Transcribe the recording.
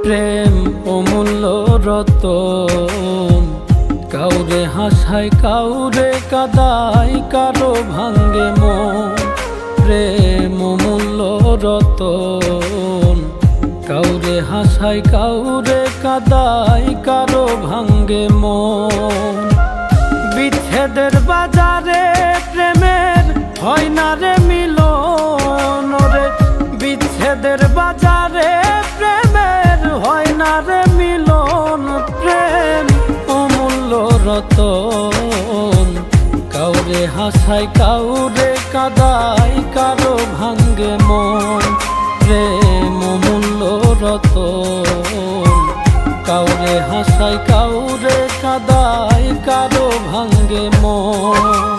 প্রেম অমূল্য রতন, কাউরে হাসায় কাউরে কাদায়, কারো ভাঙ্গে মন। প্রেম অমূল্য রতন, কাউরে হাসায় কাউরে কাদায়, কারো ভাঙ্গে মন। বিচ্ছেদের বাজারে প্রেমের হয় না রে মিলন রে, বিচ্ছেদের বাজারে প্রেমের হয় না রে মিলন। প্রেম অমূল্য রতন, কাউরে হাসায় কাউরে কাদায়, কারো ভাঙ্গে মন। প্রেম অমূল্য রতন, কাউরে হাসায় কাউরে কাদায়, কারো ভাঙ্গে মন।